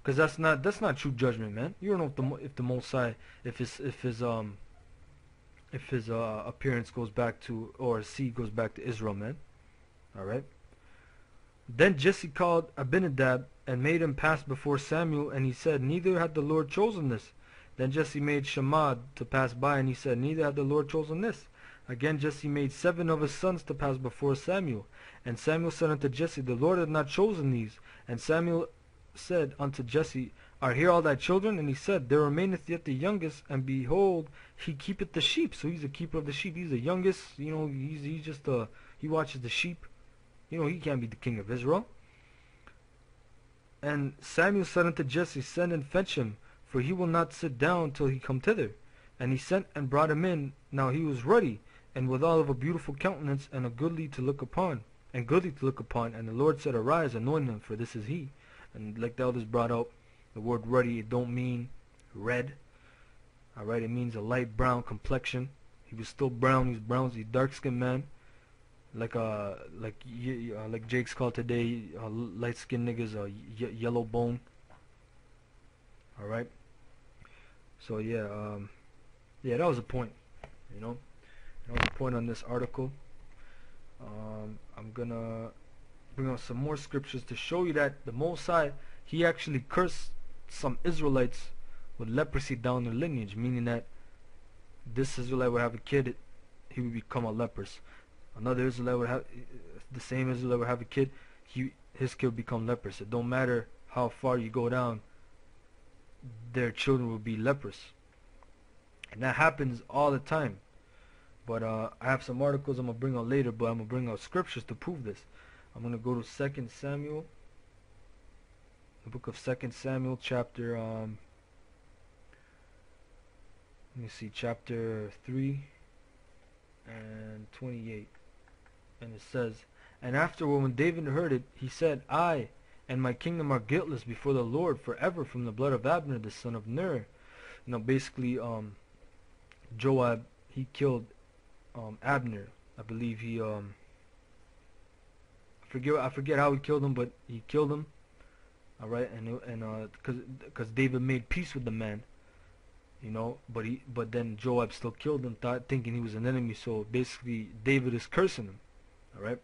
Cause that's not true judgment, man. You don't know if the Most High, if his appearance goes back to, or his seed goes back to Israel, man. All right. Then Jesse called Abinadab and made him pass before Samuel, and he said, "Neither had the Lord chosen this." Then Jesse made Shammah to pass by, and he said, "Neither had the Lord chosen this." Again Jesse made 7 of his sons to pass before Samuel. And Samuel said unto Jesse, "The Lord hath not chosen these." And Samuel said unto Jesse, "Are here all thy children?" And he said, "There remaineth yet the youngest, and behold, he keepeth the sheep." So he's a keeper of the sheep. He's the youngest. He's just he watches the sheep. He can't be the king of Israel. And Samuel said unto Jesse, "Send and fetch him, for he will not sit down till he come thither." And he sent and brought him in. Now he was ruddy, and withal of a beautiful countenance, and a goodly to look upon. And the Lord said, "Arise, anoint him, for this is he." And like the elders brought out, the word ruddy, it don't mean red. Alright, it means a light brown complexion. He was still brown. He's brown. He's a dark-skinned man. Like Jake's called today, light-skinned niggas, yellow bone. All right. So yeah, that was a point. That was a point on this article. I'm gonna bring out some more scriptures to show you that the Most High, he actually cursed some Israelites with leprosy down their lineage, meaning that this Israelite would have a kid, he would become a leprous. Another Israelite would have, the same Israelite would have a kid, his kid would become leprous. It don't matter how far you go down, their children will be leprous. And that happens all the time. But I have some articles I'm going to bring out later, but I'm going to bring out scriptures to prove this. I'm going to go to 2 Samuel, the book of 2 Samuel, chapter, let me see, chapter 3 and 28. And it says, "And afterward, when David heard it, he said, I and my kingdom are guiltless before the Lord forever from the blood of Abner the son of Ner." Basically, Joab, he killed Abner. I believe he I forget how he killed him, but he killed him. All right, and because David made peace with the man, but then Joab still killed him, thinking he was an enemy. So basically, David is cursing him. All right.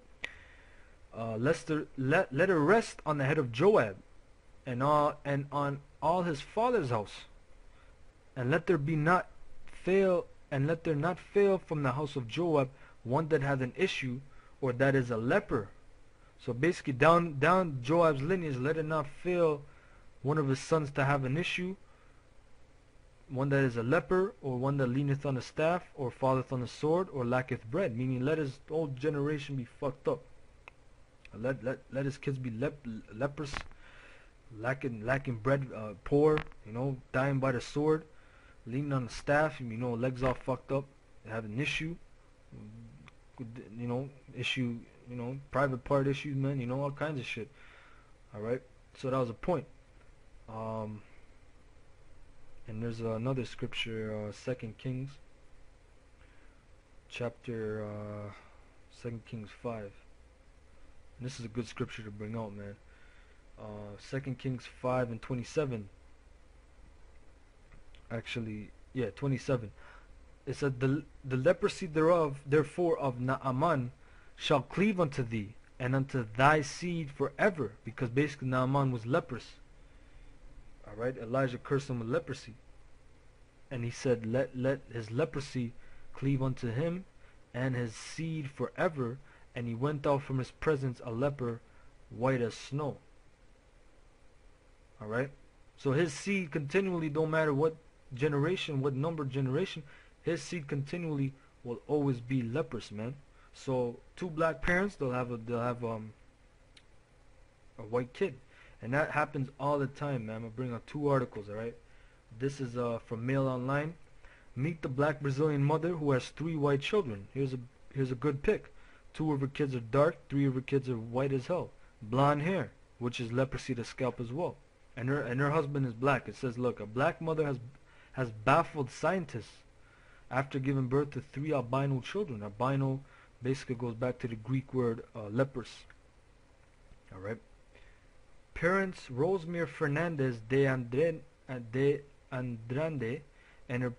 Let her rest on the head of Joab, and on all his father's house, and let there not fail from the house of Joab one that hath an issue, or that is a leper. So basically, down Joab's lineage, let it not fail one of his sons to have an issue, one that is a leper, or one that leaneth on a staff, or falleth on the sword, or lacketh bread. Meaning, let his whole generation be fucked up. Let his kids be lepers, lacking bread, poor, dying by the sword, leaning on the staff, legs all fucked up, have an issue, private part issues, man, all kinds of shit. All right, so that was a point. And there's another scripture, 2 Kings, chapter 2 Kings 5. And this is a good scripture to bring out, man. 2 Kings 5 and 27. Actually, yeah, 27. It said, the leprosy thereof, therefore, of Naaman shall cleave unto thee, and unto thy seed forever. Because basically Naaman was leprous. Alright, Elijah cursed him with leprosy. And he said, let his leprosy cleave unto him, and his seed forever. And he went out from his presence a leper, white as snow. Alright? So his seed continually, don't matter what generation, what numbered generation, his seed continually will always be leprous, man. So 2 black parents, they'll have a white kid. And that happens all the time, man. I'm going to bring out 2 articles, alright? This is from Mail Online. Meet the black Brazilian mother who has 3 white children. Here's a good pick. 2 of her kids are dark, 3 of her kids are white as hell. Blonde hair, which is leprosy to scalp as well. And her husband is black. It says, look, a black mother has baffled scientists after giving birth to 3 albino children. Albino basically goes back to the Greek word leprous. Alright. parents Rosemary Fernandez de Andrade and her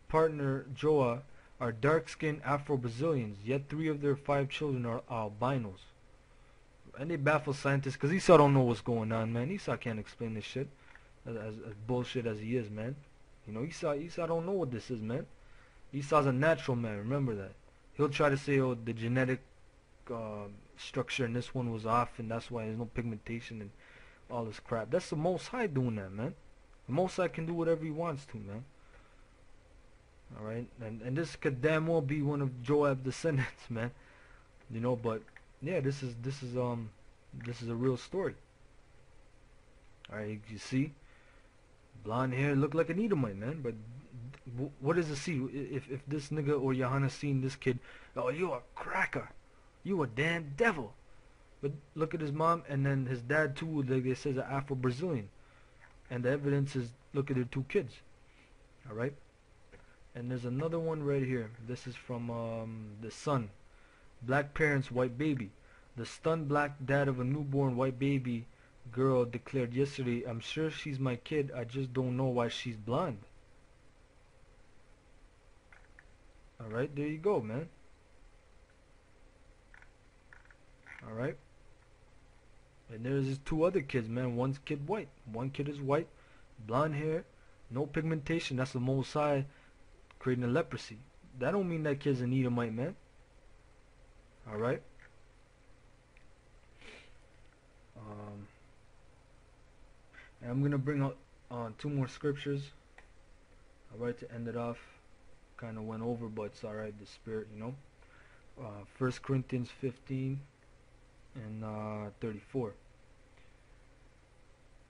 partner Joa are dark-skinned Afro-Brazilians, yet 3 of their 5 children are albinos. And they baffle scientists because Esau don't know what's going on, man. Esau can't explain this shit as bullshit as he is, man. You know, Esau don't know what this is, man. Esau's a natural man, remember that. He'll try to say, oh, the genetic structure in this one was off and that's why there's no pigmentation and all this crap. That's the Most High doing that, man. The Most High can do whatever he wants to, man. Alright? And this could damn well be one of Joab's descendants, man. You know, but yeah, this is a real story. Alright, you see? Blonde hair, look like an Edomite, man. But what does it see? If this nigga or Johanna seen this kid, oh, you a cracker. You a damn devil. But look at his mom and then his dad too, like they says, an Afro-Brazilian. And the evidence is, look at their 2 kids. Alright? And there's another one right here. This is from the Sun. Black parents, white baby. The stunned black dad of a newborn white baby girl declared yesterday, I'm sure she's my kid, I just don't know why she's blonde. Alright, there you go, man. Alright. And there's his 2 other kids, man. One's kid white. One kid is white, blonde hair, no pigmentation. That's the Most High creating a leprosy. That don't mean that kid's an Edomite, man. Alright. And I'm gonna bring out 2 more scriptures. Alright, to end it off. Kinda went over, but it's alright, the spirit, you know. 1 Corinthians 15 and 34.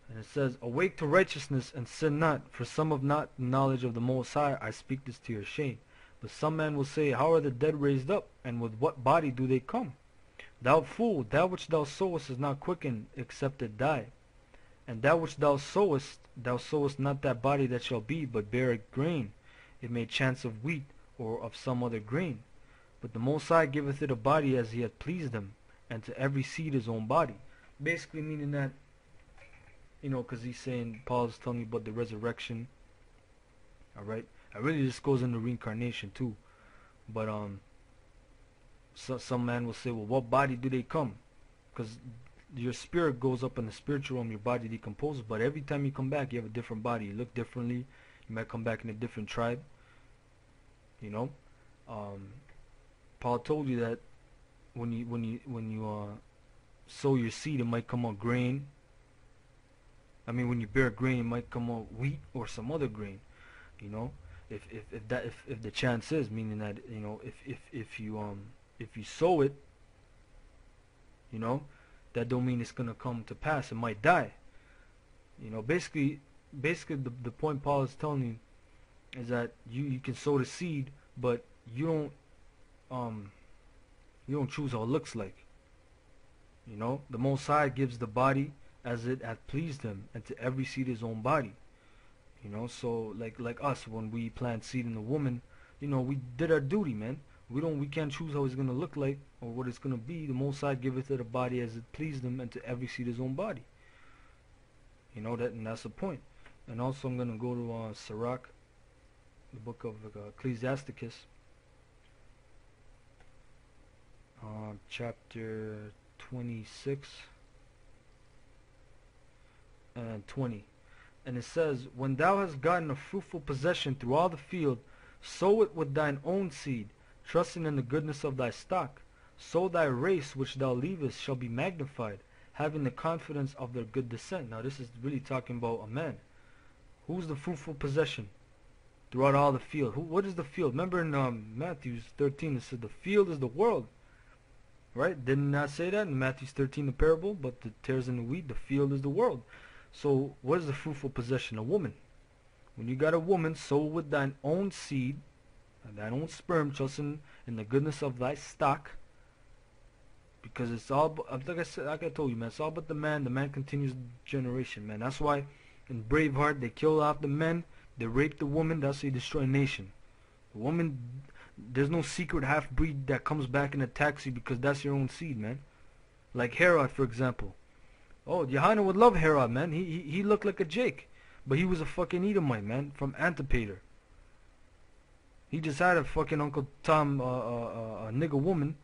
And it says, awake to righteousness and sin not, for some have not the knowledge of the Most High. I speak this to your shame. But some man will say, how are the dead raised up, and with what body do they come? Thou fool, that which thou sowest is not quickened, except it die. And that which thou sowest not that body that shall be, but bear grain. It may chance of wheat, or of some other grain. But the Most High giveth it a body as he hath pleased him, and to every seed his own body. Basically meaning that, you know, because he's saying, Paul's telling you about the resurrection. Alright? It really just goes into reincarnation too. But so some man will say, well, what body do they come? Because your spirit goes up in the spiritual realm, your body decomposes, but every time you come back you have a different body. You look differently. You might come back in a different tribe. You know? Paul told you that when you sow your seed, it might come out grain. I mean, when you bear grain, it might come out wheat or some other grain. You know, if the chance is, meaning that, you know, if you sow it, you know, that don't mean it's gonna come to pass. It might die. You know, basically the point Paul is telling you is that you can sow the seed, but you don't choose how it looks like. You know, the Most High gives the body as it hath pleased him, and to every seed his own body. You know, so like us, when we plant seed in the woman, you know, we did our duty, man. We can't choose how it's gonna look like or what it's gonna be. The Most High giveth it a body as it pleased him, and to every seed his own body. You know that, and that's the point. And also, I'm gonna go to Sirach, the book of Ecclesiasticus, chapter 26 and 20. And it says, when thou hast gotten a fruitful possession through all the field, sow it with thine own seed, trusting in the goodness of thy stock. So thy race which thou leavest shall be magnified, having the confidence of their good descent. Now this is really talking about a man. Who's the fruitful possession throughout all the field? What is the field? Remember in Matthew 13 it said the field is the world. Right? Didn't not say that in Matthew 13, the parable, but the tares and the wheat, the field is the world. So what is the fruitful possession? A woman. When you got a woman, sow with thine own seed, thine own sperm, trusting in the goodness of thy stock. Because it's all, like I said, like I told you, man, it's all about the man. The man continues the generation, man. That's why in Braveheart they kill off the men, they rape the woman, that's how you destroy a nation. The woman, there's no secret half-breed that comes back and attacks you because that's your own seed, man. Like Herod, for example. Oh, Yohanan would love Herod, man. He looked like a Jake, but he was a fucking Edomite, man, from Antipater. He just had a fucking Uncle Tom, a nigga woman,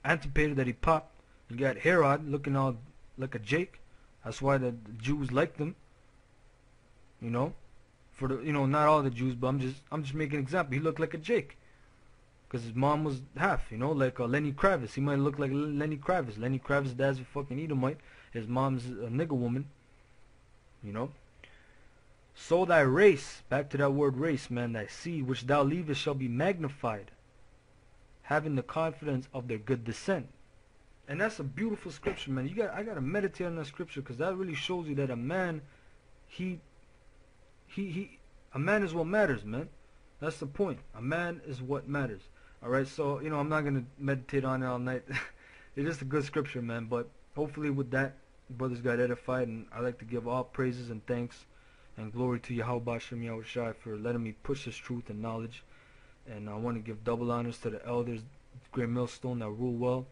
Antipater, that he popped. You got Herod looking all like a Jake. That's why the Jews liked him. You know, for the not all the Jews, but I'm just making an example. He looked like a Jake, because his mom was half. Like Lenny Kravitz. He might look like Lenny Kravitz. Lenny Kravitz' dad's a fucking Edomite. His mom's a nigga woman. You know. So thy race, back to that word race, man, thy seed which thou leavest shall be magnified, having the confidence of their good descent. And that's a beautiful scripture, man. I gotta meditate on that scripture, because that really shows you that a man, a man is what matters, man. That's the point. A man is what matters. Alright, so, I'm not gonna meditate on it all night. It's just a good scripture, man, but hopefully with that, brothers got edified, and I like to give all praises and thanks and glory to Yahweh Shem Yahushai for letting me push this truth and knowledge. And I want to give double honors to the elders, great millstone that rule well,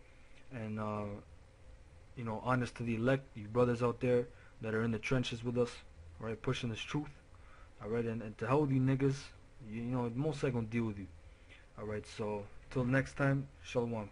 and honors to the elect, you brothers out there that are in the trenches with us, alright, pushing this truth, alright, and to hell with you niggas, most I gonna deal with you, alright. So till next time, shalom.